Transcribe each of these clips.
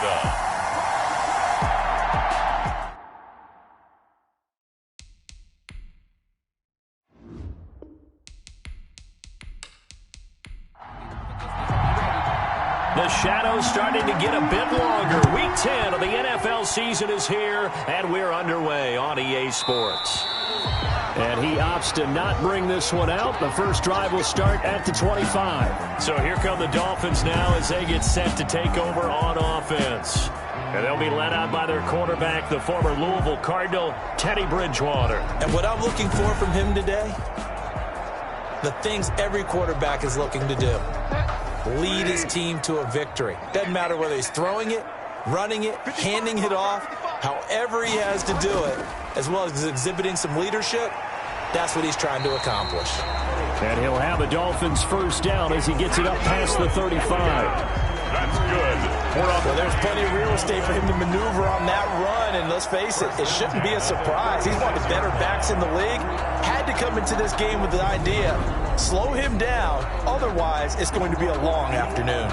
Atlanta. The shadow's starting to get a bit longer. Week 10 of the NFL season is here, and we're underway on EA Sports. And he opts to not bring this one out. The first drive will start at the 25. So here come the Dolphins now as they get set to take over on offense. And they'll be led out by their quarterback, the former Louisville Cardinal, Teddy Bridgewater. And what I'm looking for from him today, the things every quarterback is looking to do. Lead his team to a victory. Doesn't matter whether he's throwing it, running it, handing it off, however he has to do it, as well as exhibiting some leadership, that's what he's trying to accomplish. And he'll have a Dolphins first down as he gets it up past the 35. That's good. Well, there's plenty of real estate for him to maneuver on that run, and let's face it, it shouldn't be a surprise. He's one of the better backs in the league. Had to come into this game with the idea, slow him down, otherwise it's going to be a long afternoon.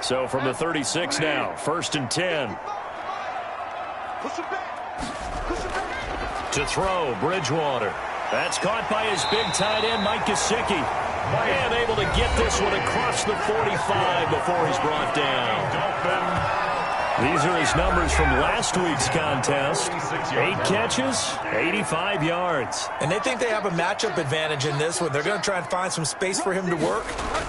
So from the 36 now, 1st and 10. To throw, Bridgewater. That's caught by his big tight end, Mike Gesicki. And able to get this one across the 45 before he's brought down. These are his numbers from last week's contest. 8 catches, 85 yards. And they think they have a matchup advantage in this one. They're going to try and find some space for him to work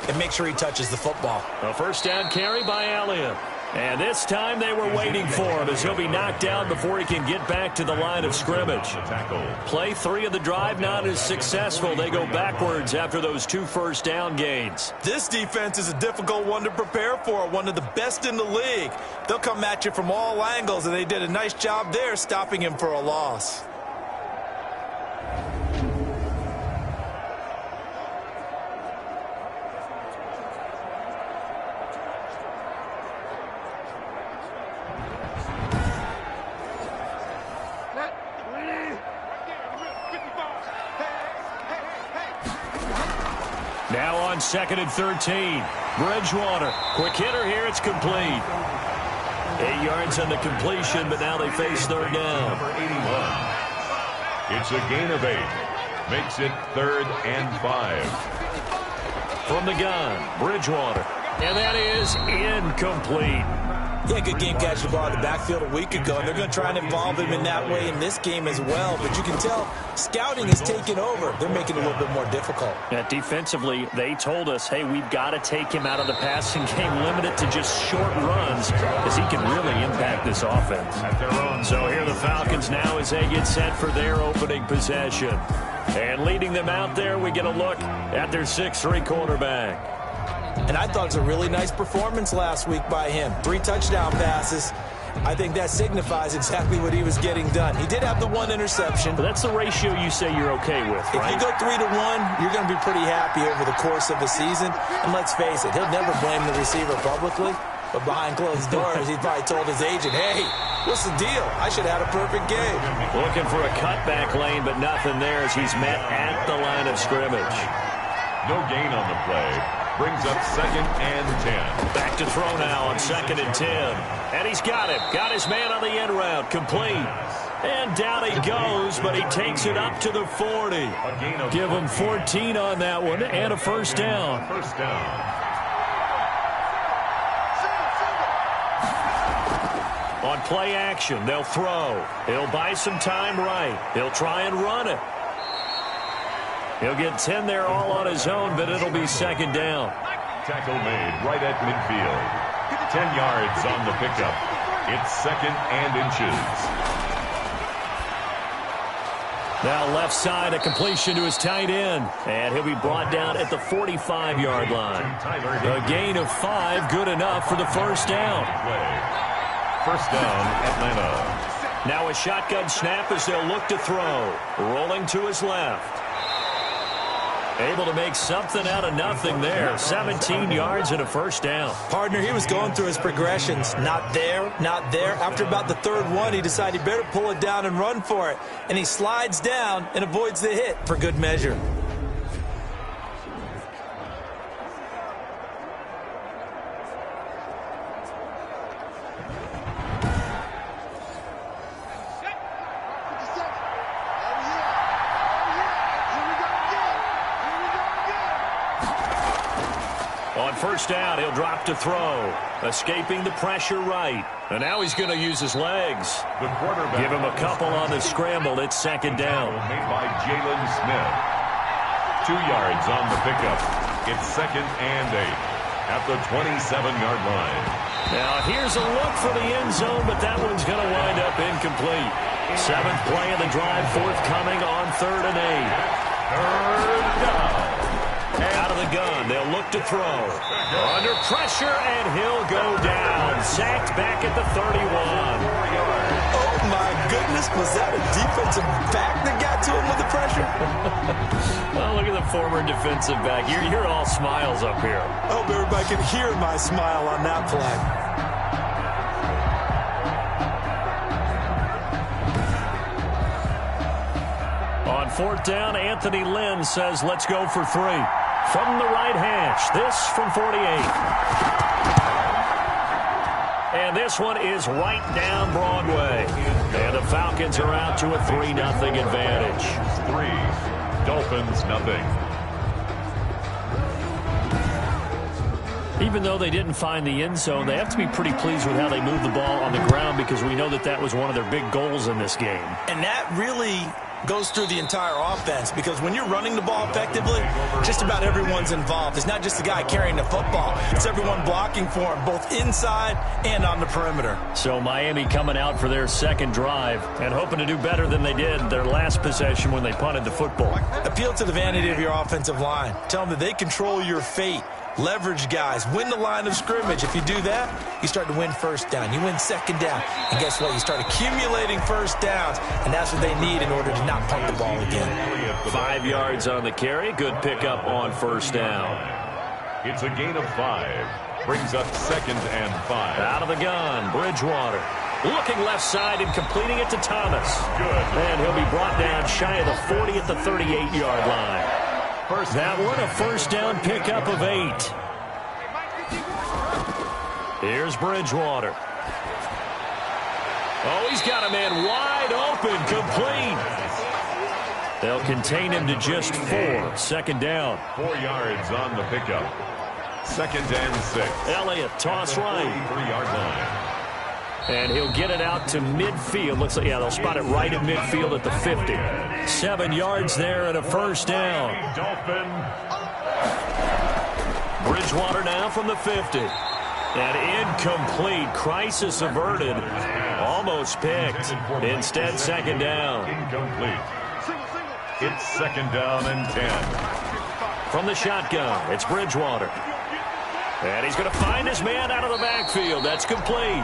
and make sure he touches the football. A first down carry by Elliott. And this time they were waiting for him as he'll be knocked down before he can get back to the line of scrimmage. Play 3 of the drive not as successful. They go backwards after those 2 first down gains. This defense is a difficult one to prepare for, one of the best in the league. They'll come at you from all angles, and they did a nice job there stopping him for a loss. Now on 2nd and 13. Bridgewater. Quick hitter here. It's complete. 8 yards on the completion, but now they face 3rd down. Number 81. It's a gain of 8. Makes it 3rd and 5. From the gun, Bridgewater. And that is incomplete. Yeah, good game catching the ball in the backfield a week ago, and they're going to try and involve him in that way in this game as well. But you can tell scouting is taking over. They're making it a little bit more difficult. Yeah, defensively, they told us, hey, we've got to take him out of the passing game, limit it to just short runs, because he can really impact this offense. At their own. So here the Falcons now as they get set for their opening possession. And leading them out there, we get a look at their 6'3" quarterback. And I thought it was a really nice performance last week by him. 3 touchdown passes. I think that signifies exactly what he was getting done. He did have the 1 interception. But that's the ratio you say you're okay with, right? If you go 3 to 1, you're going to be pretty happy over the course of the season. And let's face it, he'll never blame the receiver publicly. But behind closed doors, he probably told his agent, hey, what's the deal? I should have had a perfect game. Looking for a cutback lane, but nothing there as he's met at the line of scrimmage. No gain on the play. Brings up 2nd and 10. Back to throw now on 2nd and 10. And he's got him. Got his man on the end route. Complete. And down he goes, but he takes it up to the 40. Give him 14 on that one and a first down. First down. On play action, they'll throw. He'll buy some time right. He'll try and run it. He'll get 10 there all on his own, but it'll be 2nd down. Tackle made right at midfield. 10 yards on the pickup. It's 2nd and inches. Now left side, a completion to his tight end. And he'll be brought down at the 45-yard line. A gain of 5, good enough for the first down. First down, Atlanta. Now a shotgun snap as they'll look to throw. Rolling to his left. Able to make something out of nothing there. 17 yards and a first down. Partner, he was going through his progressions. Not there, not there. After about the 3rd one, he decided he better pull it down and run for it. And he slides down and avoids the hit for good measure. On first down, he'll drop to throw. Escaping the pressure right. And now he's going to use his legs. The quarterback. Give him a couple on the scramble. It's second down. Made by Jalen Smith. 2 yards on the pickup. It's second and 8 at the 27-yard line. Now here's a look for the end zone, but that one's going to wind up incomplete. 7th play of the drive forthcoming on 3rd and 8. Third down. Out of the gun, they'll look to throw. Under pressure, and he'll go down. Sacked back at the 31. Oh, my goodness. Was that a defensive back that got to him with the pressure? Oh, look at the former defensive back. You're all smiles up here. I hope everybody can hear my smile on that play. On 4th down, Anthony Lynn says, let's go for 3. From the right hash, this from 48. And this one is right down Broadway. And the Falcons are out to a 3-0 advantage. 3. Dolphins, nothing. Even though they didn't find the end zone, they have to be pretty pleased with how they moved the ball on the ground because we know that was one of their big goals in this game. And that really goes through the entire offense because when you're running the ball effectively, just about everyone's involved. It's not just the guy carrying the football. It's everyone blocking for him, both inside and on the perimeter. So Miami coming out for their second drive and hoping to do better than they did their last possession when they punted the football. Appeal to the vanity of your offensive line. Tell them that they control your fate. Leverage guys. Win the line of scrimmage. If you do that, you start to win first down. You win second down. And guess what? You start accumulating first downs, and that's what they need in order to not punt the ball again. 5 yards on the carry. Good pickup on first down. It's a gain of 5. Brings up second and 5. Out of the gun, Bridgewater. Looking left side and completing it to Thomas. Good. And he'll be brought down shy of the 40 at the 38-yard line. That one, a first down pickup of 8. Here's Bridgewater. Oh, he's got a man wide open, complete. They'll contain him to just 4. Second down. 4 yards on the pickup. Second and 6. Elliott, toss right. 43-yard line. And he'll get it out to midfield. Looks like, yeah, they'll spot it right at midfield at the 50. 7 yards there and a first down. Bridgewater now from the 50. And incomplete. Crisis averted. Almost picked. Instead, second down. Incomplete. It's second down and 10. From the shotgun, it's Bridgewater. And he's going to find his man out of the backfield. That's complete.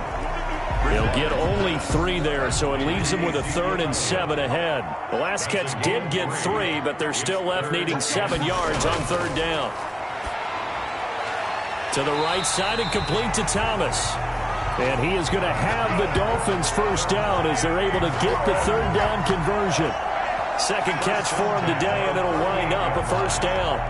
They'll get only 3 there, so it leaves them with a 3rd and 7 ahead. The last catch did get 3, but they're still left needing 7 yards on 3rd down. To the right side and complete to Thomas. And he is going to have the Dolphins first down as they're able to get the 3rd down conversion. Second catch for him today, and it'll wind up a first down.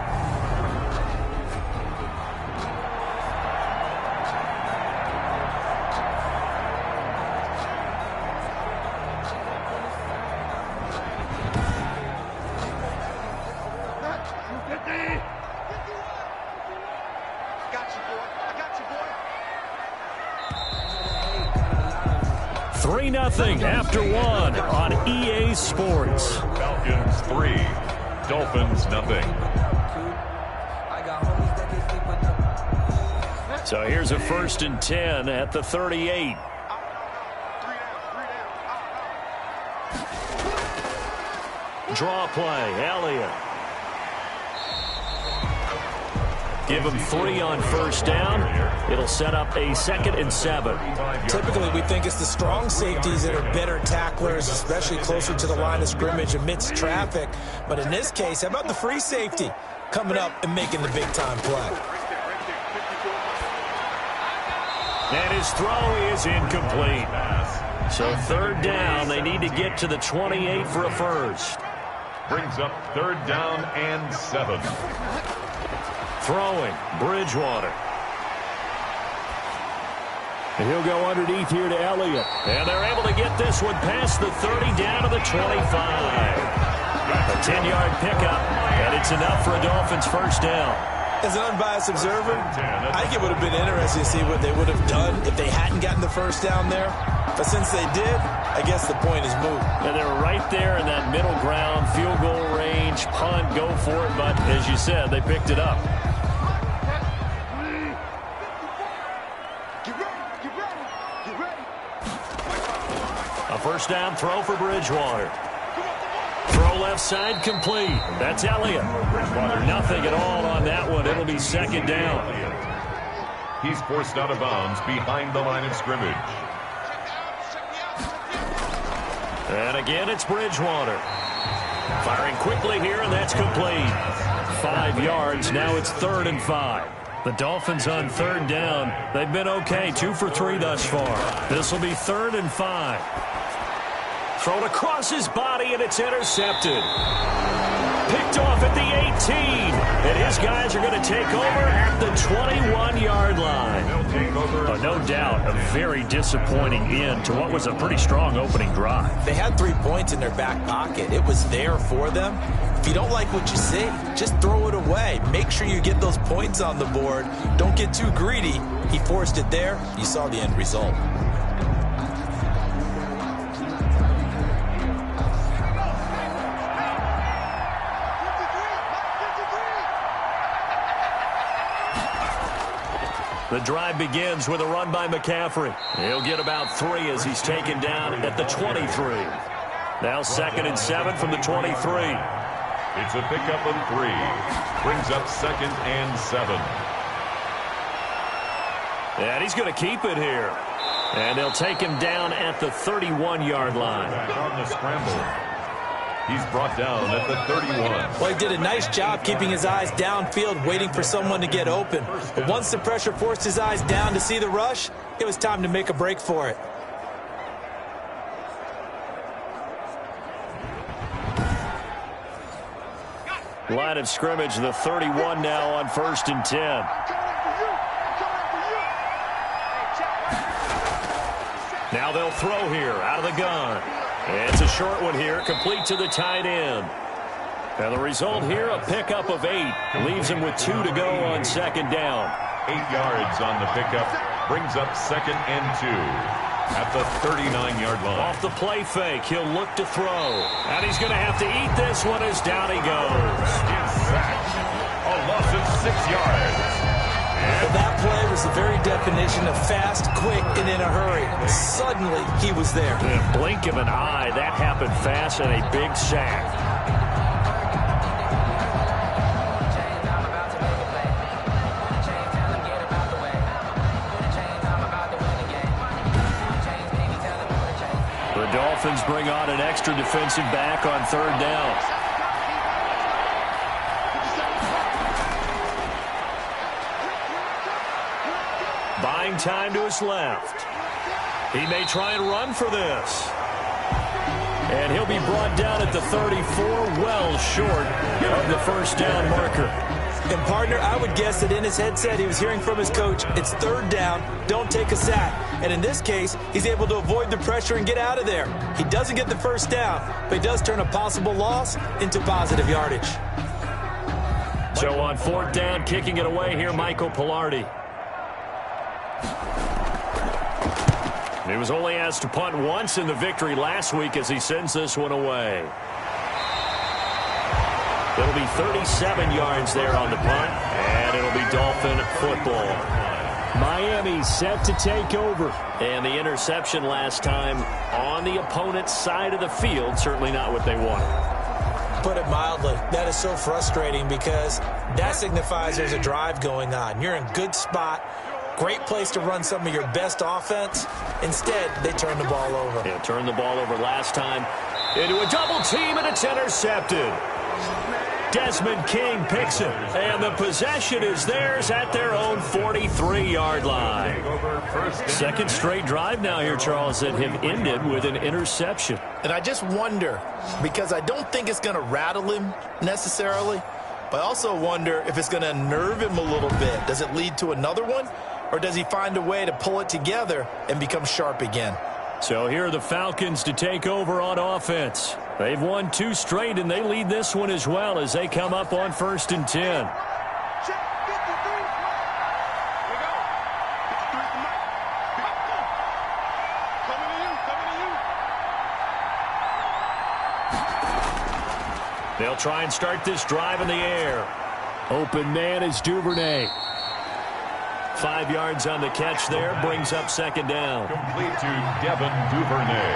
After 1 on EA Sports. Falcons 3, Dolphins nothing. So here's a 1st and 10 at the 38. Draw play, Elliott. Give him 3 on first down. It'll set up a 2nd and 7. Typically, we think it's the strong safeties that are better tacklers, especially closer to the line of scrimmage amidst traffic. But in this case, how about the free safety coming up and making the big-time play? And his throw is incomplete. So 3rd down, they need to get to the 28 for a first. Brings up 3rd down and 7. Throwing, Bridgewater. And he'll go underneath here to Elliott. And they're able to get this one past the 30 down to the 25. A 10-yard pickup, and it's enough for a Dolphins first down. As an unbiased observer, I think it would have been interesting to see what they would have done if they hadn't gotten the first down there. But since they did, I guess the point is moot. And they're right there in that middle ground, field goal range, punt, go for it. But as you said, they picked it up. A first down throw for Bridgewater. Throw left side complete. That's Elliott. Nothing at all on that one. It'll be second down. He's forced out of bounds behind the line of scrimmage. And again, it's Bridgewater. Firing quickly here, and that's complete. 5 yards. Now it's 3rd and 5. The Dolphins on 3rd down. They've been okay. 2 for 3 thus far. This will be 3rd and 5. Thrown across his body, and it's intercepted. Picked off at the 18. And his guys are going to take over at the 21-yard line. No doubt, a very disappointing end to what was a pretty strong opening drive. They had 3 points in their back pocket. It was there for them. If you don't like what you see, just throw it away. Make sure you get those points on the board. Don't get too greedy. He forced it there. You saw the end result. The drive begins with a run by McCaffrey. He'll get about 3 as he's taken down at the 23. Now 2nd and 7 from the 23. It's a pickup of 3. Brings up 2nd and 7. And he's going to keep it here. And they'll take him down at the 31-yard line. On the scramble. He's brought down at the 31. Well, he did a nice job keeping his eyes downfield, waiting for someone to get open. But once the pressure forced his eyes down to see the rush, it was time to make a break for it. Line of scrimmage, the 31 now on 1st and 10. Now they'll throw here out of the gun. It's a short one here, complete to the tight end. And the result here, a pickup of 8. Leaves him with 2 to go on 2nd down. 8 yards on the pickup. Brings up 2nd and 2 at the 39-yard line. Off the play fake, he'll look to throw. And he's going to have to eat this one as down he goes. It's sacked. A loss of 6 yards. Well, that play was the very definition of fast, quick, and in a hurry. Suddenly, he was there. In a blink of an eye, that happened fast and a big sack. The Dolphins bring on an extra defensive back on 3rd down. Buying time to his left. He may try and run for this. And he'll be brought down at the 34, well short of the 1st down marker. And, partner, I would guess that in his headset he was hearing from his coach, it's 3rd down, don't take a sack. And in this case, he's able to avoid the pressure and get out of there. He doesn't get the 1st down, but he does turn a possible loss into positive yardage. So on 4th down, kicking it away here, Michael Pilardi. He was only asked to punt once in the victory last week as he sends this one away. It'll be 37 yards there on the punt, and it'll be Dolphin football. Miami set to take over. And the interception last time on the opponent's side of the field, certainly not what they wanted. Put it mildly, that is so frustrating because that signifies there's a drive going on. You're in a good spot. Great place to run some of your best offense. Instead, they turn the ball over. Yeah, turned the ball over last time into a double team, and it's intercepted. Desmond King picks it, and the possession is theirs at their own 43-yard line. 2nd straight drive now here, Charles, that have ended with an interception. And I just wonder, because I don't think it's going to rattle him necessarily, but I also wonder if it's going to unnerve him a little bit. Does it lead to another one? Or does he find a way to pull it together and become sharp again? So here are the Falcons to take over on offense. They've won 2 straight, and they lead this one as well as they come up on 1st and 10. They'll try and start this drive in the air. Open man is Duvernay. 5 yards on the catch there, brings up second down. Complete to Devin Duvernay.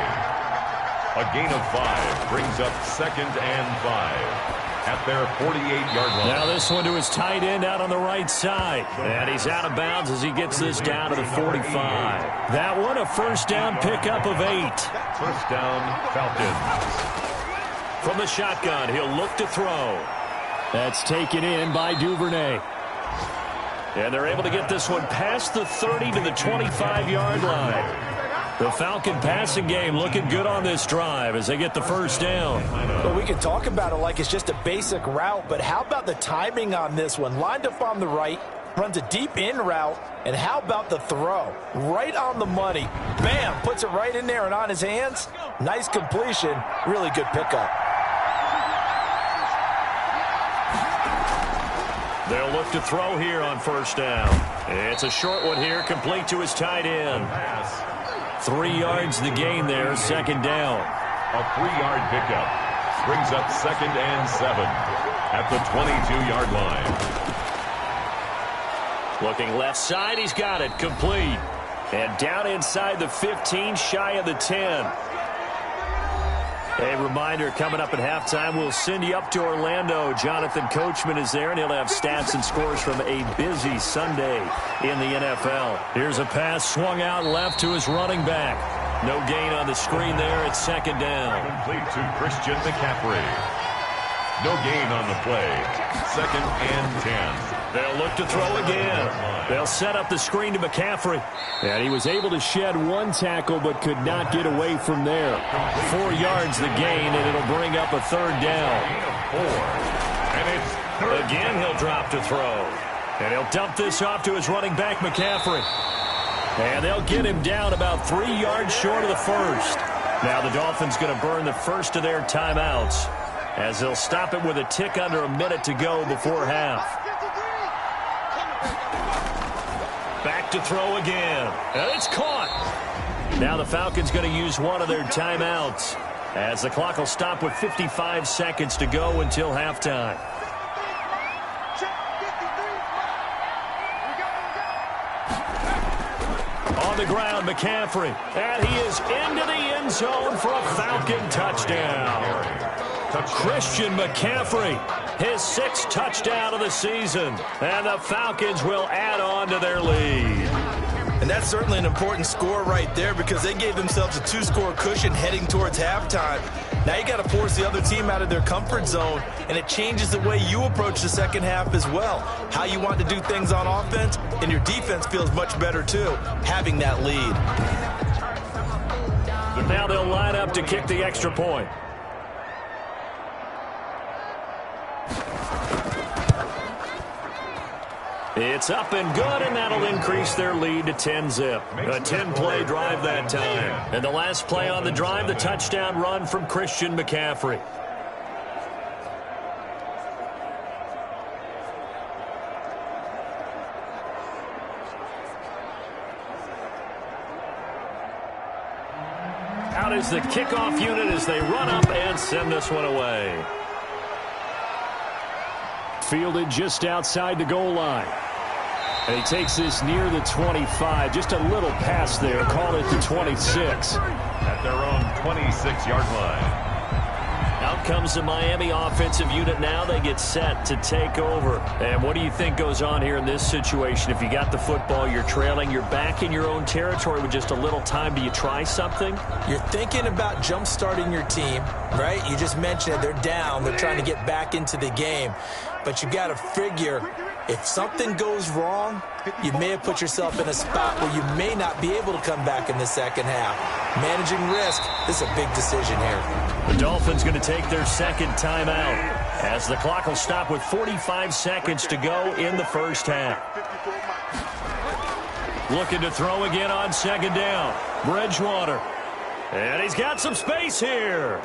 A gain of 5 brings up second and 5 at their 48-yard line. Now this one to his tight end out on the right side. And he's out of bounds as he gets this down to the 45. That one a first down pickup of 8. First down, Falcons. From the shotgun, he'll look to throw. That's taken in by Duvernay. And they're able to get this one past the 30 to the 25-yard line. The Falcon passing game looking good on this drive as they get the first down. Well, we can talk about it like it's just a basic route, but how about the timing on this one? Lined up on the right, runs a deep in route, and how about the throw? Right on the money. Bam! Puts it right in there and on his hands. Nice completion. Really good pickup. They'll look to throw here on first down. It's a short one here, complete to his tight end. 3 yards the gain there, second down. A 3-yard pickup brings up second and 7 at the 22-yard line. Looking left side, he's got it, complete. And down inside the 15, shy of the 10. A reminder, coming up at halftime, we'll send you up to Orlando. Jonathan Coachman is there, and he'll have stats and scores from a busy Sunday in the NFL. Here's a pass swung out left to his running back. No gain on the screen there. It's second down. Complete to Christian McCaffrey. No gain on the play. Second and 10. They'll look to throw again. They'll set up the screen to McCaffrey. And he was able to shed one tackle but could not get away from there. 4 yards the gain, and it'll bring up a third down. Again, he'll drop to throw. And he'll dump this off to his running back, McCaffrey. And they'll get him down about 3 yards short of the first. Now the Dolphins going to burn the first of their timeouts as they'll stop it with a tick under a minute to go before half. Back to throw again. And it's caught. Now the Falcons going to use one of their timeouts as the clock will stop with 55 seconds to go until halftime. On the ground, McCaffrey. And he is into the end zone for a Falcon touchdown. Christian McCaffrey, his 6th touchdown of the season. And the Falcons will add on to their lead. And that's certainly an important score right there because they gave themselves a 2-score cushion heading towards halftime. Now you got to force the other team out of their comfort zone, and it changes the way you approach the second half as well. How you want to do things on offense, and your defense feels much better too, having that lead. Now they'll line up to kick the extra point. It's up and good, and that'll increase their lead to 10-zip. A 10-play drive that time. And the last play on the drive, the touchdown run from Christian McCaffrey. Out is the kickoff unit as they run up and send this one away. Fielded just outside the goal line. And he takes this near the 25. Just a little pass there. Call it the 26. At their own 26-yard line. Out comes the Miami offensive unit now. They get set to take over. And what do you think goes on here in this situation? If you got the football, you're trailing, you're back in your own territory with just a little time. Do you try something? You're thinking about jump-starting your team, right? You just mentioned it. They're down. They're trying to get back into the game. But you got to figure if something goes wrong, you may have put yourself in a spot where you may not be able to come back in the second half. Managing risk, this is a big decision here. The Dolphins going to take their second timeout as the clock will stop with 45 seconds to go in the first half. Looking to throw again on second down. Bridgewater. And he's got some space here.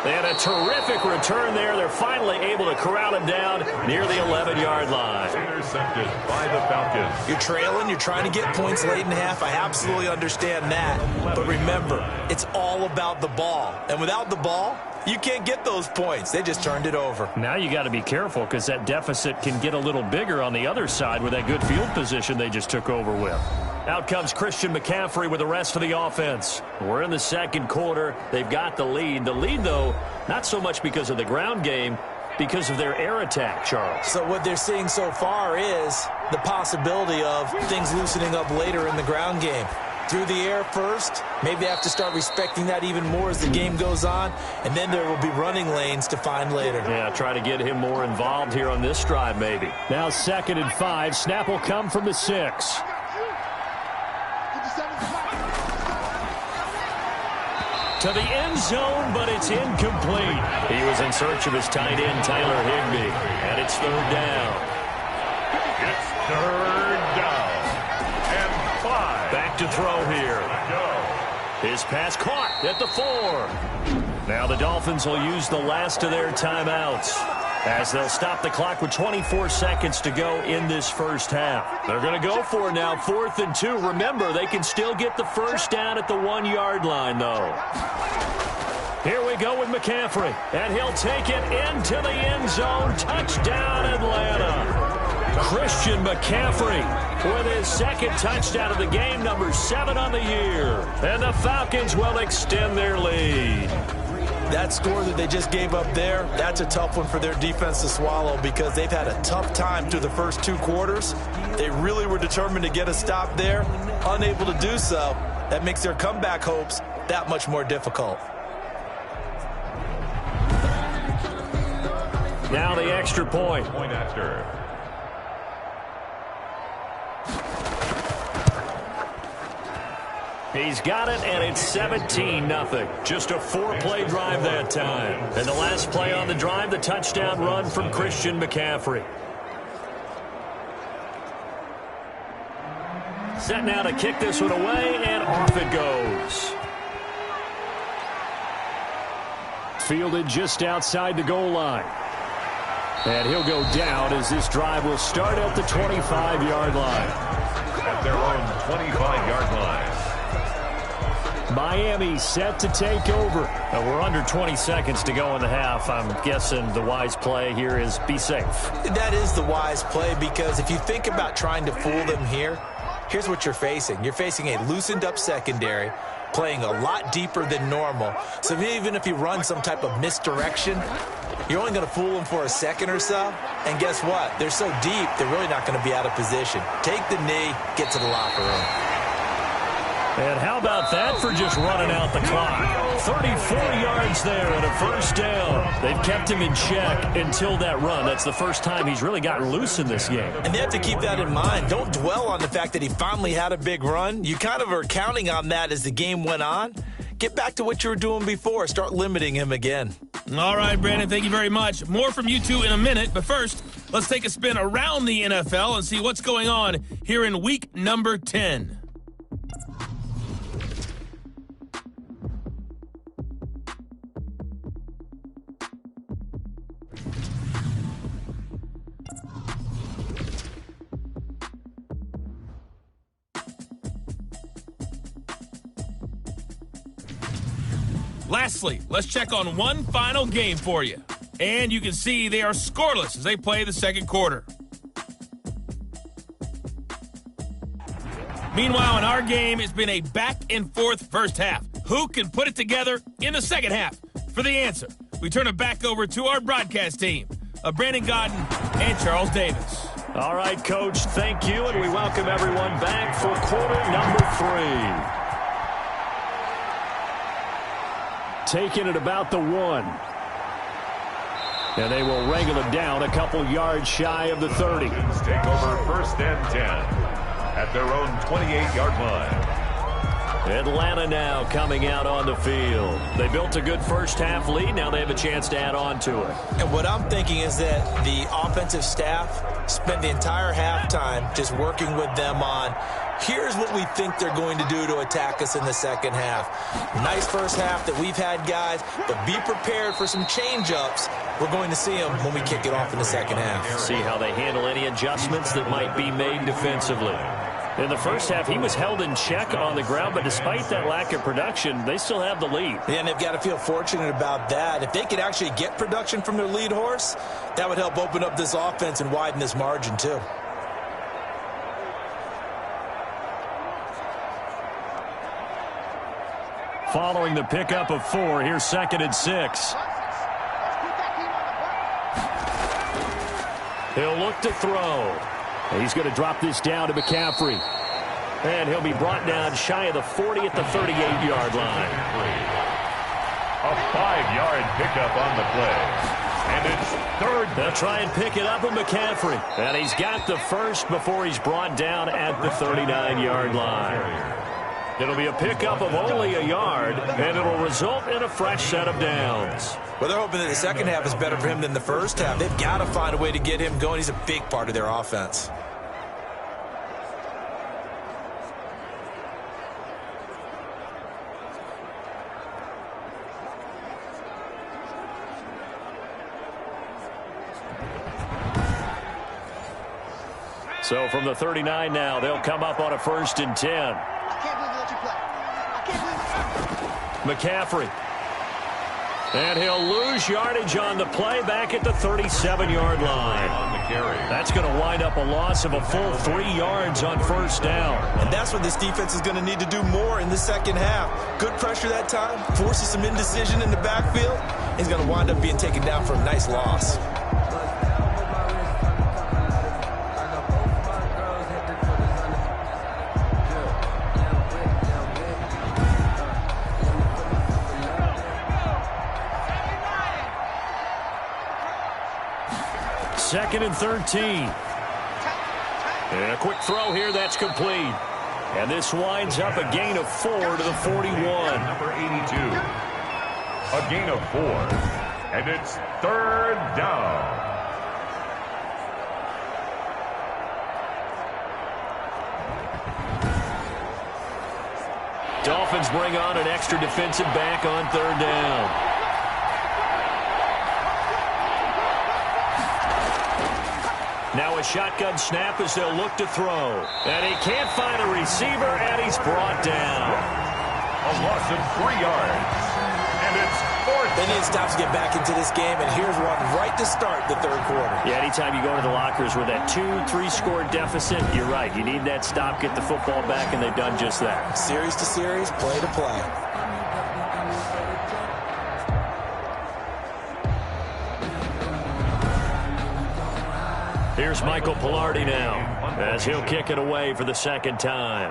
And a terrific return there. They're finally able to corral him down near the 11-yard line. Intercepted by the Falcons. You're trailing. You're trying to get points late in half. I absolutely understand that. But remember, it's all about the ball. And without the ball, You can't get those points. They just turned it over. Now you got to be careful because that deficit can get a little bigger on the other side with that good field position they just took over with. Out comes Christian McCaffrey with the rest of the offense. We're in the second quarter. They've got the lead. The lead, though, not so much because of the ground game, because of their air attack, Charles. So what they're seeing so far is the possibility of things loosening up later in the ground game. Through the air first, maybe they have to start respecting that even more as the game goes on, and then there will be running lanes to find later. Yeah, try to get him more involved here on this drive, maybe. Now 2nd and 5. Snap will come from the 6. To the end zone, but it's incomplete. He was in search of his tight end, Tyler Higbee, and it's 3rd down. It's 3rd down and 5. Back to throw here. His pass caught at the 4. Now the Dolphins will use the last of their timeouts as they'll stop the clock with 24 seconds to go in this first half. They're going to go for it now, 4th and 2. Remember, they can still get the first down at the 1-yard line, though. Here we go with McCaffrey, and he'll take it into the end zone. Touchdown, Atlanta. Christian McCaffrey with his 2nd touchdown of the game, number 7 on the year. And the Falcons will extend their lead. That score that they just gave up there, that's a tough one for their defense to swallow because they've had a tough time through the first 2 quarters. They really were determined to get a stop there, unable to do so. That makes their comeback hopes that much more difficult. Now the extra point. Point after. He's got it, and it's 17-0. Just a 4-play drive that time. And the last play on the drive, the touchdown run from Christian McCaffrey. Set now to kick this one away, and off it goes. Fielded just outside the goal line. And he'll go down as this drive will start at the 25-yard line. At their own 25-yard line. Miami set to take over. We're under 20 seconds to go in the half. I'm guessing the wise play here is be safe. That is the wise play because if you think about trying to fool them here, here's what you're facing. You're facing a loosened up secondary, playing a lot deeper than normal. So even if you run some type of misdirection, you're only going to fool them for a second or so. And guess what? They're so deep, they're really not going to be out of position. Take the knee, get to the locker room. And how about that for just running out the clock? 34 yards there and a first down. They've kept him in check until that run. That's the first time he's really gotten loose in this game. And they have to keep that in mind. Don't dwell on the fact that he finally had a big run. You kind of are counting on that as the game went on. Get back to what you were doing before. Start limiting him again. All right, Brandon, thank you very much. More from you two in a minute. But first, let's take a spin around the NFL and see what's going on here in week number 10. Lastly, let's check on one final game for you. And you can see they are scoreless as they play the second quarter. Meanwhile, in our game, it's been a back-and-forth first half. Who can put it together in the second half? For the answer, we turn it back over to our broadcast team of Brandon Godden and Charles Davis. All right, Coach, thank you, and we welcome everyone back for quarter number 3. Taking it about the 1. And they will wrangle it down a couple yards shy of the 30. Take over 1st and 10 at their own 28-yard line. Atlanta now coming out on the field. They built a good first half lead. Now they have a chance to add on to it. And what I'm thinking is that the offensive staff spent the entire halftime just working with them on here's what we think they're going to do to attack us in the second half. Nice first half that we've had, guys, but be prepared for some change-ups. We're going to see them when we kick it off in the second half. See how they handle any adjustments that might be made defensively. In the first half, he was held in check on the ground, but despite that lack of production, they still have the lead. Yeah, and they've got to feel fortunate about that. If they could actually get production from their lead horse, that would help open up this offense and widen this margin too. Following the pickup of 4, here's 2nd and 6. He'll look to throw. He's going to drop this down to McCaffrey. And he'll be brought down shy of the 40 at the 38-yard line. A 5-yard pickup on the play. And it's 3rd. They'll try and pick it up with McCaffrey. And he's got the first before he's brought down at the 39-yard line. It'll be a pickup of only a yard, and it'll result in a fresh set of downs. Well, they're hoping that the second half is better for him than the first half. They've got to find a way to get him going. He's a big part of their offense. So from the 39 now, they'll come up on a 1st and 10. McCaffrey. And he'll lose yardage on the play back at the 37-yard line. That's going to wind up a loss of a full 3 yards on 1st down. And that's what this defense is going to need to do more in the second half. Good pressure that time, forces some indecision in the backfield. He's going to wind up being taken down for a nice loss. Second and 13. And a quick throw here, that's complete. And this winds up a gain of 4 to the 41. Number 82. A gain of 4. And it's 3rd down. Dolphins bring on an extra defensive back on 3rd down. Now a shotgun snap as they'll look to throw. And he can't find a receiver, and he's brought down. A loss of 3 yards. And it's 4th. They need to stop to get back into this game, and here's one right to start the 3rd quarter. Yeah, anytime you go to the lockers with that 2-3 score deficit, you're right. You need that stop, get the football back, and they've done just that. Series to series, play to play. Here's Michael Pilardi now as he'll kick it away for the 2nd time.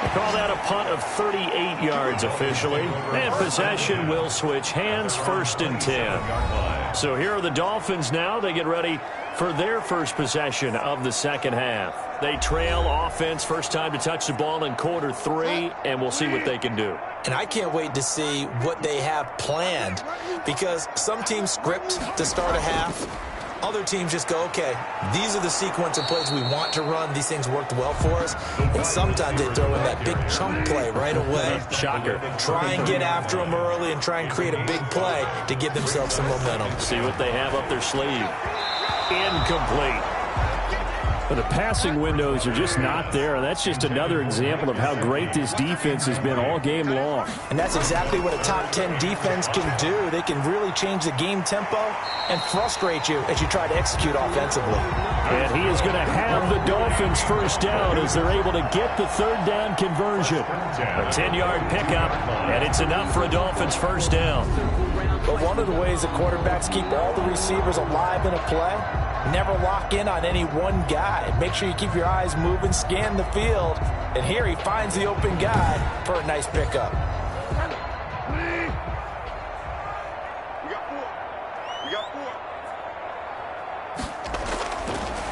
They call that a punt of 38 yards officially. And possession will switch hands, 1st and 10. So here are the Dolphins now. They get ready for their first possession of the second half. They trail offense, first time to touch the ball in quarter 3, and we'll see what they can do. And I can't wait to see what they have planned, because some teams script to start a half. Other teams just go, okay, these are the sequence of plays we want to run. These things worked well for us. And sometimes they throw in that big chunk play right away. Shocker. Try and get after them early and try and create a big play to give themselves some momentum. See what they have up their sleeve. Incomplete. But the passing windows are just not there. That's just another example of how great this defense has been all game long. And that's exactly what a top 10 defense can do. They can really change the game tempo and frustrate you as you try to execute offensively. And he is going to have the Dolphins first down as they're able to get the 3rd down conversion. A 10-yard pickup, and it's enough for a Dolphins first down. But one of the ways that quarterbacks keep all the receivers alive in a play, never lock in on any one guy. Make sure you keep your eyes moving, scan the field. And here he finds the open guy for a nice pickup.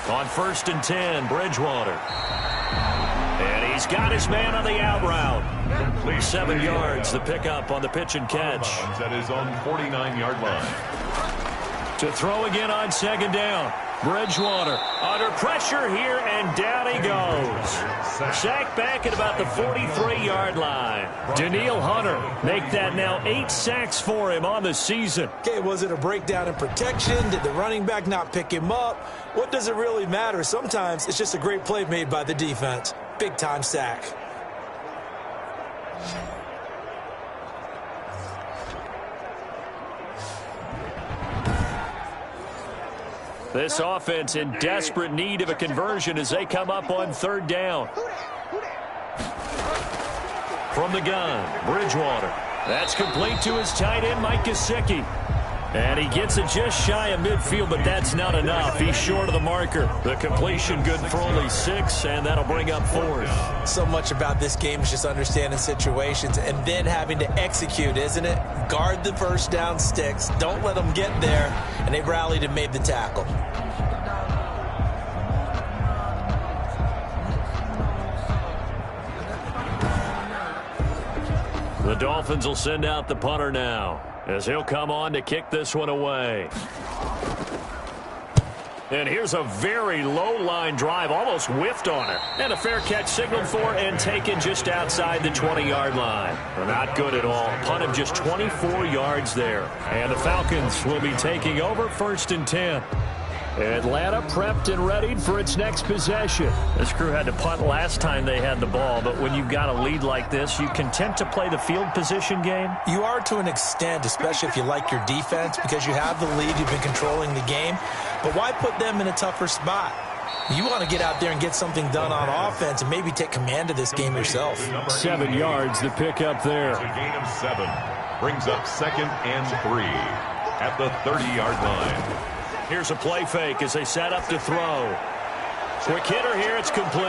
On 1st and 10, Bridgewater. And he's got his man on the out route. 7 yards, the pickup on the pitch and catch. That is on 49-yard line. To throw again on 2nd down. Bridgewater under pressure here, and down he goes. Sacked back at about the 43-yard line. Danielle Hunter make that now 8 sacks for him on the season. Okay, was it a breakdown in protection? Did the running back not pick him up? What does it really matter? Sometimes it's just a great play made by the defense. Big-time sack. This offense in desperate need of a conversion as they come up on 3rd down. From the gun, Bridgewater. That's complete to his tight end, Mike Gesicki. And he gets it just shy of midfield, but that's not enough. He's short of the marker. The completion good for only 6, and that'll bring up 4th. So much about this game is just understanding situations and then having to execute, isn't it? Guard the first down sticks. Don't let them get there. And they rallied and made the tackle. The Dolphins will send out the punter now, as he'll come on to kick this one away. And here's a very low-line drive, almost whiffed on it. And a fair catch signaled for and taken just outside the 20-yard line. Not good at all. Punt of just 24 yards there. And the Falcons will be taking over 1st and 10. Atlanta prepped and readied for its next possession. This crew had to punt last time they had the ball, but when you've got a lead like this, you content to play the field position game? You are to an extent, especially if you like your defense, because you have the lead, you've been controlling the game. But why put them in a tougher spot? You want to get out there and get something done on offense and maybe take command of this game yourself. 7 yards, the pickup there. It's a gain of 7. Brings up 2nd and 3 at the 30-yard line. Here's a play fake as they set up to throw. Quick hitter here, it's complete.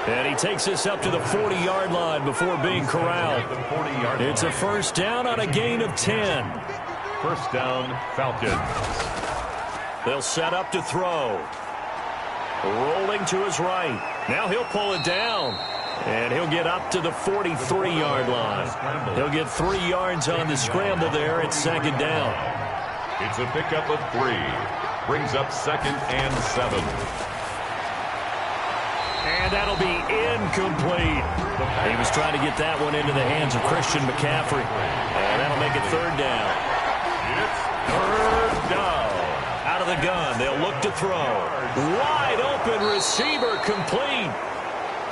And he takes this up to the 40-yard line before being corralled. It's a 1st down on a gain of 10. 1st down, Falcons. They'll set up to throw. Rolling to his right. Now he'll pull it down. And he'll get up to the 43-yard line. He'll get 3 yards on the scramble there at 2nd down. It's a pickup of 3. Brings up 2nd and 7. And that'll be incomplete. He was trying to get that one into the hands of Christian McCaffrey. And that'll make it 3rd down. It's 3rd down. Out of the gun, they'll look to throw. Wide open receiver, complete.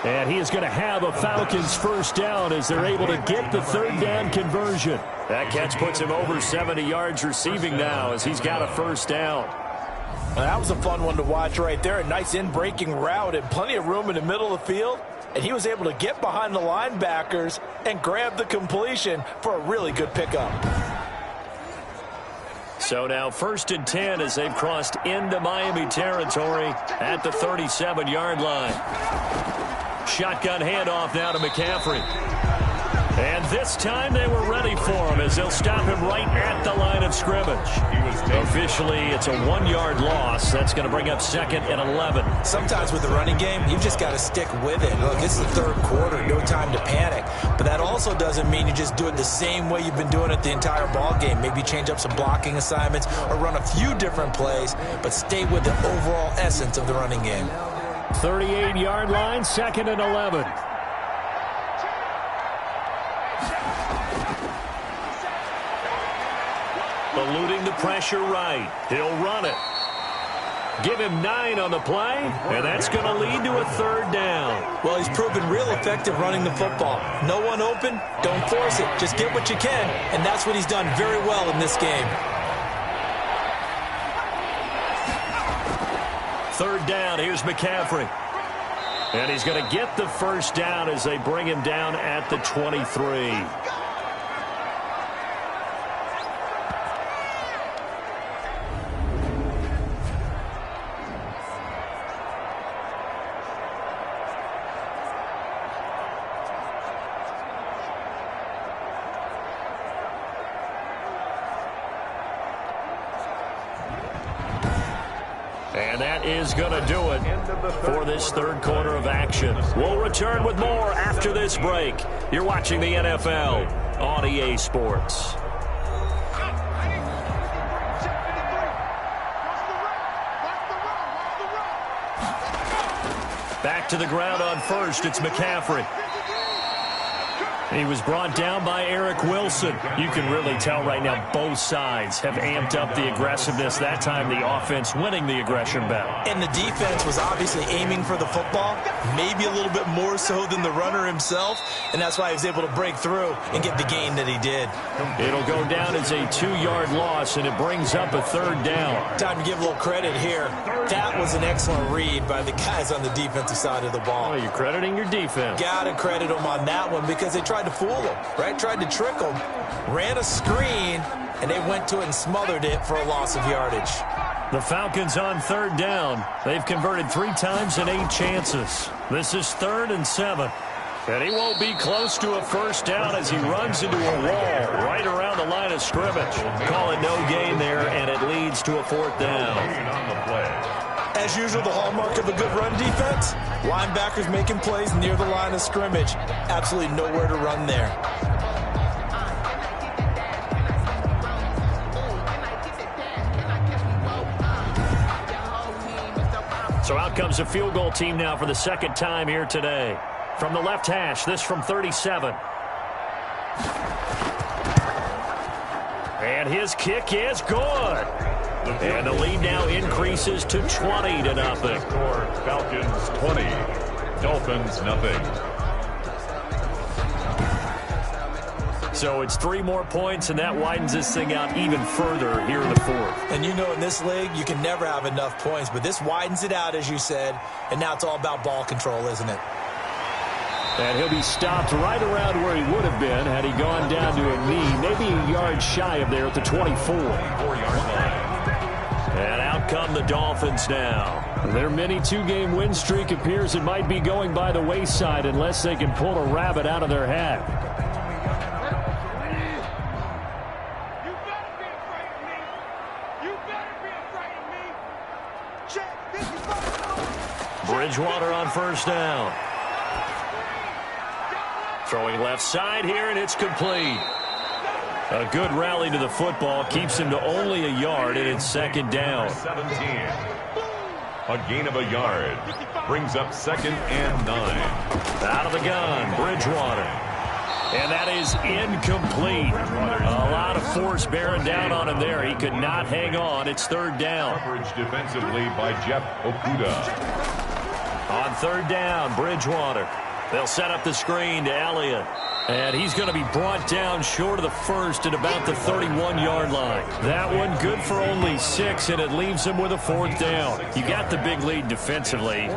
And he is going to have a Falcons 1st down as they're able to get the 3rd down conversion. That catch puts him over 70 yards receiving now as he's got a 1st down. Well, that was a fun one to watch right there. A nice in-breaking route and plenty of room in the middle of the field. And he was able to get behind the linebackers and grab the completion for a really good pickup. So now 1st and 10 as they've crossed into Miami territory at the 37-yard line. Shotgun handoff now to McCaffrey. And this time they were ready for him as they'll stop him right at the line of scrimmage. Officially, it's a 1-yard loss. That's going to bring up 2nd and 11. Sometimes with the running game, you've just got to stick with it. Look, it's the 3rd quarter, no time to panic. But that also doesn't mean you just do it the same way you've been doing it the entire ball game. Maybe change up some blocking assignments or run a few different plays, but stay with the overall essence of the running game. 38-yard line, 2nd and 11. Eluding the pressure right. He'll run it. Give him 9 on the play, and that's going to lead to a 3rd down. Well, he's proven real effective running the football. No one open, don't force it. Just get what you can, and that's what he's done very well in this game. 3rd down, here's McCaffrey. And he's going to get the 1st down as they bring him down at the 23. And that is going to do it for this 3rd quarter of action. We'll return with more after this break. You're watching the NFL on EA Sports. to the ground on first. It's McCaffrey. He was brought down by Eric Wilson. You can really tell right now both sides have amped up the aggressiveness. That time the offense winning the aggression battle. And the defense was obviously aiming for the football, maybe a little bit more so than the runner himself, and that's why he was able to break through and get the gain that he did. It'll go down as a 2-yard loss, and it brings up a third down. Time to give a little credit here. That was an excellent read by the guys on the defensive side of the ball. Oh, you're crediting your defense. Got to credit them on that one because they tried to fool him, right? Tried to trick him, ran a screen, and they went to it and smothered it for a loss of yardage. The Falcons on third down. They've converted 3 times in 8 chances. This is 3rd and 7. And he won't be close to a first down as he runs into a wall right around the line of scrimmage. Call it no gain there, and it leads to a 4th down. As usual, the hallmark of a good run defense, linebackers making plays near the line of scrimmage. Absolutely nowhere to run there. So out comes a field goal team now for the second time here today. From the left hash, this from 37. And his kick is good. And the lead now increases to 20-0. Falcons 20, Dolphins nothing. So it's 3 more points, and that widens this thing out even further here in the 4th. And you know in this league, you can never have enough points, but this widens it out, as you said, and now it's all about ball control, isn't it? And he'll be stopped right around where he would have been had he gone down to a knee, maybe a yard shy of there at the 24-yard line. And out come the Dolphins now. Their mini 2-game win streak appears it might be going by the wayside unless they can pull a rabbit out of their hat. Bridgewater on first down. Throwing left side here, and it's complete. A good rally to the football keeps him to only a yard, and it's 2nd down. 17. A gain of a yard. Brings up 2nd and 9. Out of the gun, Bridgewater. And that is incomplete. A lot of force bearing down on him there. He could not hang on. It's 3rd down. Coverage defensively by Jeff Okuda. On 3rd down, Bridgewater. They'll set up the screen to Elliott. And he's going to be brought down short of the first at about the 31-yard line. That one good for only 6, and it leaves him with a 4th down. You got the big lead defensively.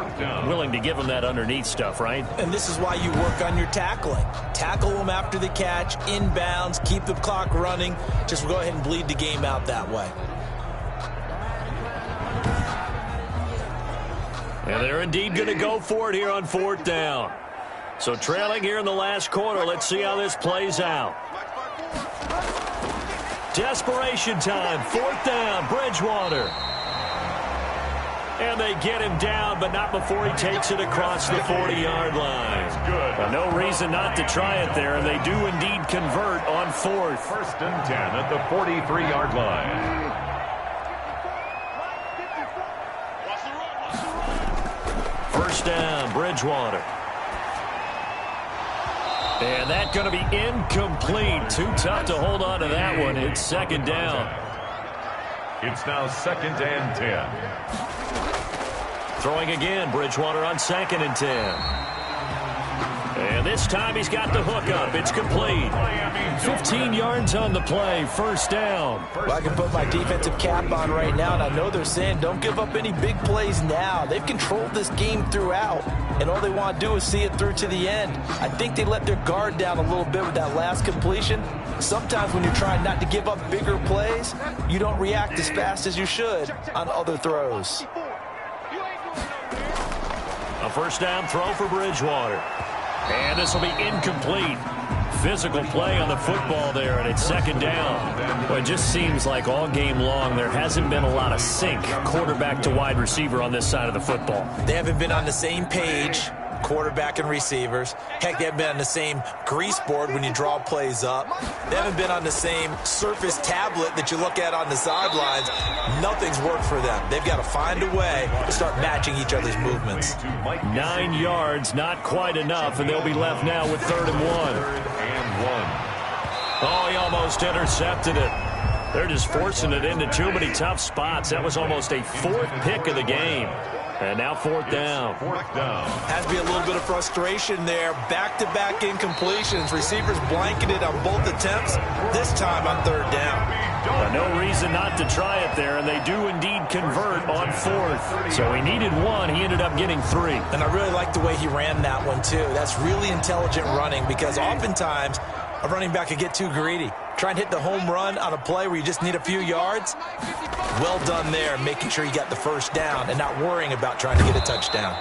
Willing to give him that underneath stuff, right? And this is why you work on your tackling. Tackle them after the catch, inbounds, keep the clock running. Just go ahead and bleed the game out that way. And they're indeed going to go for it here on 4th down. So trailing here in the last quarter, let's see how this plays out. Desperation time, 4th down, Bridgewater. And they get him down, but not before he takes it across the 40-yard line. Well, no reason not to try it there, and they do indeed convert on 4th. 1st and 10 at the 43-yard line. First down, Bridgewater. And that's going to be incomplete. Too tough to hold on to that one. It's 2nd down. It's now 2nd and 10. Throwing again, Bridgewater on 2nd and 10. And this time he's got the hook up. It's complete. 15 yards on the play. 1st down. Well, I can put my defensive cap on right now, and I know they're saying don't give up any big plays now. They've controlled this game throughout, and all they want to do is see it through to the end. I think they let their guard down a little bit with that last completion. Sometimes when you're trying not to give up bigger plays, you don't react as fast as you should on other throws. A 1st down throw for Bridgewater. And this will be incomplete. Physical play on the football there, and it's 2nd down. Well, it just seems like all game long there hasn't been a lot of sync quarterback to wide receiver on this side of the football. They haven't been on the same page. quarterback and receivers. Heck, they haven't been on the same grease board when you draw plays up. They haven't been on the same Surface tablet that you look at on the sidelines. Nothing's worked for them. They've got to find a way to start matching each other's movements. 9 yards, not quite enough, and they'll be left now with 3rd and 1. Oh, he almost intercepted it. They're just forcing it into too many tough spots. That was almost a 4th pick of the game. And now 4th down. Has to be a little bit of frustration there. Back-to-back incompletions. Receivers blanketed on both attempts. This time on 3rd down. No reason not to try it there, and they do indeed convert on 4th. So he needed 1. He ended up getting 3. And I really like the way he ran that one, too. That's really intelligent running because oftentimes a running back could get too greedy. Try and hit the home run on a play where you just need a few yards. Well done there, making sure you got the 1st down and not worrying about trying to get a touchdown.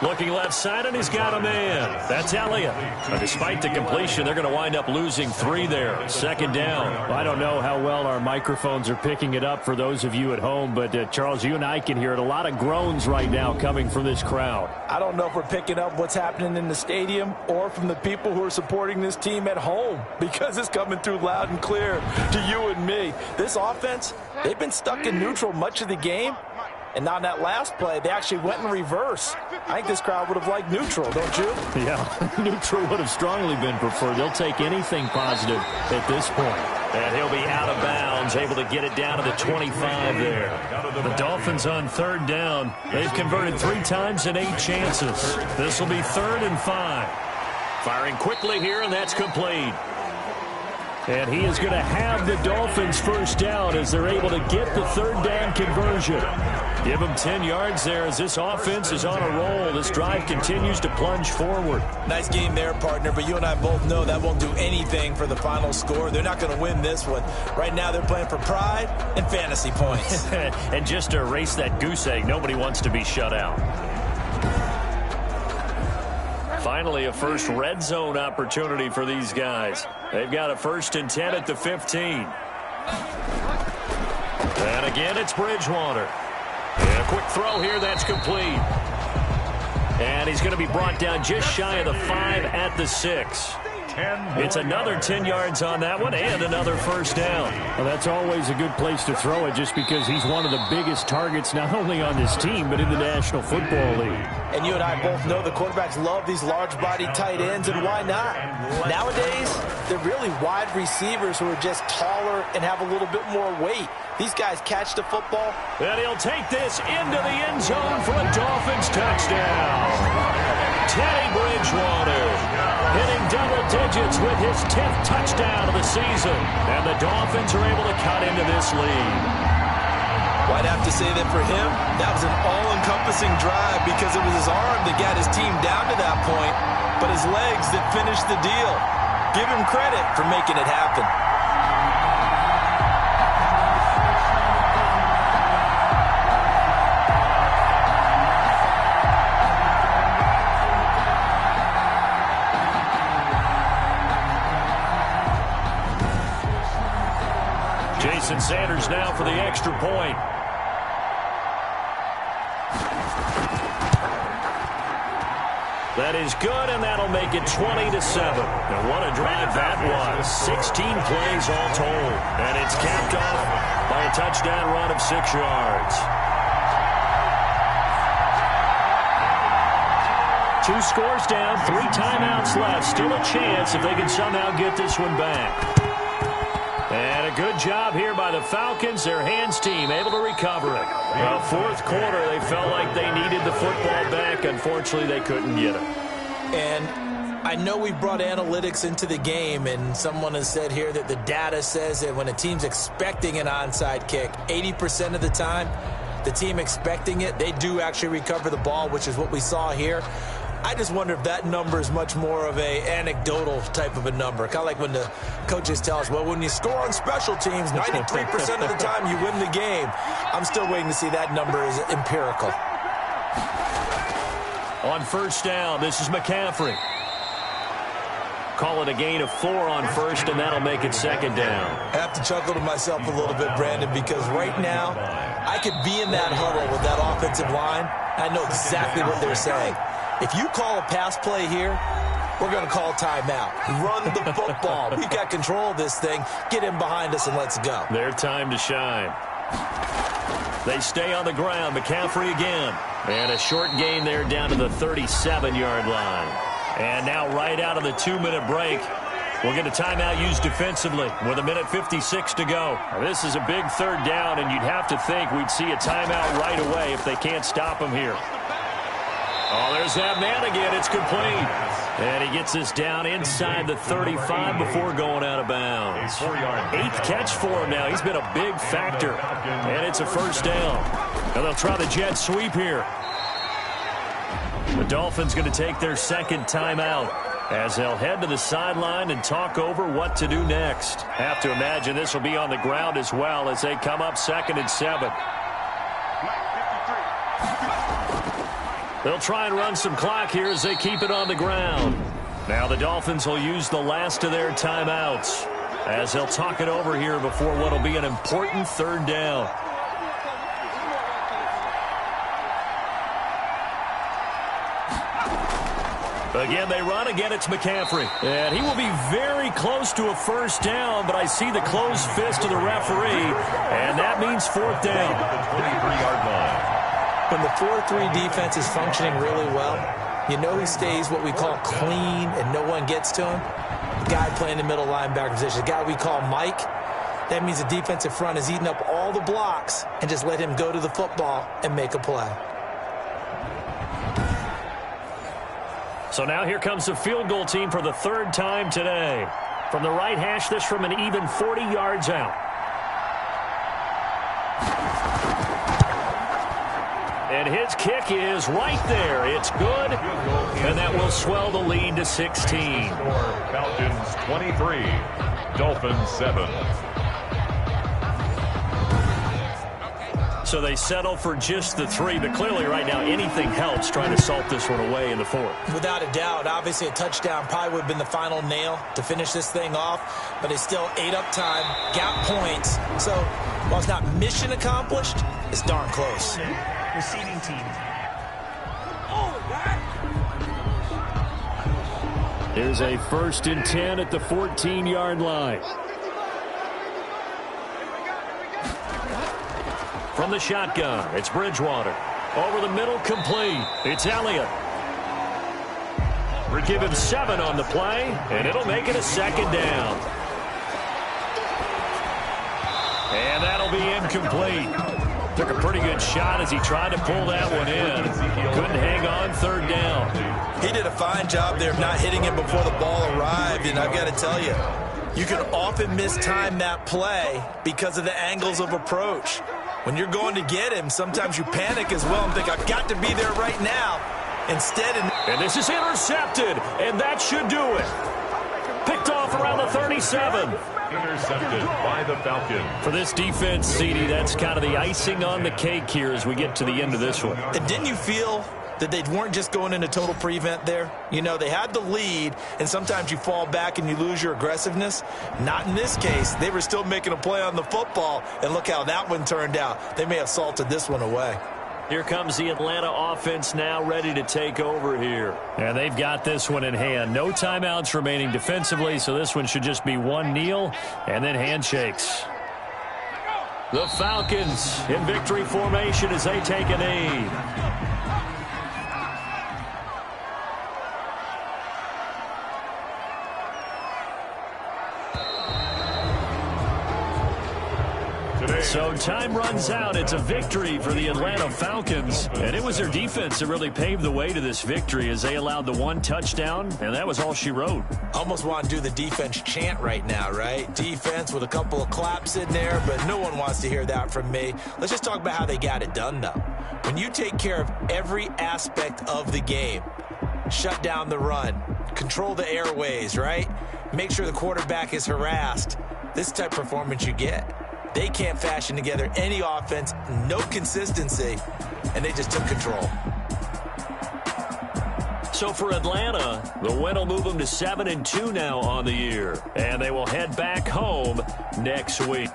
Looking left side, and he's got a man. That's Elliott. But despite the completion, they're going to wind up losing 3 there. 2nd down. I don't know how well our microphones are picking it up for those of you at home, but Charles, you and I can hear it. A lot of groans right now coming from this crowd. I don't know if we're picking up what's happening in the stadium or from the people who are supporting this team at home because it's coming through loud and clear to you and me. This offense, they've been stuck in neutral much of the game. And on that last play, they actually went in reverse. I think this crowd would have liked neutral, don't you? Yeah, neutral would have strongly been preferred. They'll take anything positive at this point. And he'll be out of bounds, able to get it down to the 25 there. The Dolphins on 3rd down. They've converted 3 times in 8 chances. This will be 3rd and 5. Firing quickly here, and that's complete. And he is going to have the Dolphins 1st down as they're able to get the 3rd down conversion. Give them 10 yards there as this offense is on a roll. This drive continues to plunge forward. Nice game there, partner, but you and I both know that won't do anything for the final score. They're not going to win this one. Right now they're playing for pride and fantasy points. And just to erase that goose egg, nobody wants to be shut out. Finally, a first red zone opportunity for these guys. They've got a 1st and 10 at the 15. And again, it's Bridgewater. And a quick throw here, that's complete. And he's going to be brought down just shy of the 5 at the 6. It's another 10 yards on that one and another 1st down. Well, that's always a good place to throw it just because he's one of the biggest targets not only on this team but in the National Football League. And you and I both know the quarterbacks love these large-bodied tight ends, and why not? Nowadays, they're really wide receivers who are just taller and have a little bit more weight. These guys catch the football. And he'll take this into the end zone for a Dolphins touchdown. Teddy Bridgewater hitting double digits with his 10th touchdown of the season. And the Dolphins are able to cut into this lead. Well, I'd have to say that for him, that was an all-encompassing drive because it was his arm that got his team down to that point, but his legs that finished the deal. Give him credit for making it happen. Jason Sanders now for the extra point. That is good, and that'll make it 20-7. And what a drive that was. 16 plays all told. And it's capped off by a touchdown run of 6 yards. 2 scores down, 3 timeouts left. Still a chance if they can somehow get this one back. And a good job here by the Falcons, their hands team, able to recover it. Well, 4th quarter, they felt like they needed the football back. Unfortunately, they couldn't get it. And I know we brought analytics into the game, and someone has said here that the data says that when a team's expecting an onside kick, 80% of the time, the team expecting it, they do actually recover the ball, which is what we saw here. I just wonder if that number is much more of a anecdotal type of a number. Kind of like when the coaches tell us, well, when you score on special teams, 93% of the time you win the game. I'm still waiting to see that number is empirical. On 1st down, this is McCaffrey. Call it a gain of 4 on 1st, and that'll make it 2nd down. I have to chuckle to myself a little bit, Brandon, because right now I could be in that huddle with that offensive line. I know exactly what they're saying. If you call a pass play here, we're going to call timeout. Run the football. We've got control of this thing. Get him behind us and let's go. Their time to shine. They stay on the ground. McCaffrey again. And a short gain there down to the 37-yard line. And now right out of the 2-minute break, we'll get a timeout used defensively with 1:56 to go. This is a big third down, and you'd have to think we'd see a timeout right away if they can't stop him here. Oh, there's that man again. It's complete. And he gets this down inside the 35 before going out of bounds. 8th catch for him now. He's been a big factor. And it's a first down. Now they'll try the jet sweep here. The Dolphins going to take their second timeout as they'll head to the sideline and talk over what to do next. Have to imagine this will be on the ground as well as they come up 2nd and 7. They'll try and run some clock here as they keep it on the ground. Now the Dolphins will use the last of their timeouts as they'll talk it over here before what will be an important third down. Again, they run. Again, it's McCaffrey. And he will be very close to a first down, but I see the closed fist of the referee, and that means 4th down. The 23-yard line. When the 4-3 defense is functioning really well, you know who stays what we call clean and no one gets to him? The guy playing the middle linebacker position, the guy we call Mike. That means the defensive front is eating up all the blocks and just let him go to the football and make a play. So now here comes the field goal team for the 3rd time today. From the right hash, this from an even 40 yards out. And his kick is right there. It's good, and that will swell the lead to 16. Falcons 23, Dolphins 7. So they settle for just the 3, but clearly right now anything helps trying to salt this one away in the 4th. Without a doubt, obviously a touchdown probably would have been the final nail to finish this thing off, but it's still ate up time, got points. So while it's not mission accomplished, it's darn close. Receiving team. Here's a 1st and 10 at the 14-yard line. From the shotgun, it's Bridgewater. Over the middle, complete. It's Elliott. We're giving 7 on the play, and it'll make it a 2nd down. And that'll be incomplete. Took a pretty good shot as he tried to pull that one in. Couldn't hang on, 3rd down. He did a fine job there of not hitting it before the ball arrived, and I've got to tell you, you can often mistime that play because of the angles of approach. When you're going to get him, sometimes you panic as well and think, I've got to be there right now. Instead, and this is intercepted, and that should do it. Picked off around the 37. Intercepted by the Falcons. For this defense, CD, that's kind of the icing on the cake here as we get to the end of this one. And didn't you feel that they weren't just going into total prevent there? You know, they had the lead, and sometimes you fall back and you lose your aggressiveness. Not in this case. They were still making a play on the football, and look how that one turned out. They may have salted this one away. Here comes the Atlanta offense now ready to take over here. And they've got this one in hand. No timeouts remaining defensively, so this one should just be one kneel and then handshakes. The Falcons in victory formation as they take a knee. So time runs out. It's a victory for the Atlanta Falcons. And it was their defense that really paved the way to this victory as they allowed the one touchdown, and that was all she wrote. Almost want to do the defense chant right now, right? Defense with a couple of claps in there, but no one wants to hear that from me. Let's just talk about how they got it done, though. When you take care of every aspect of the game, shut down the run, control the airways, right? Make sure the quarterback is harassed. This type of performance you get. They can't fashion together any offense, no consistency, and they just took control. So for Atlanta, the win will move them to 7-2 now on the year, and they will head back home next week.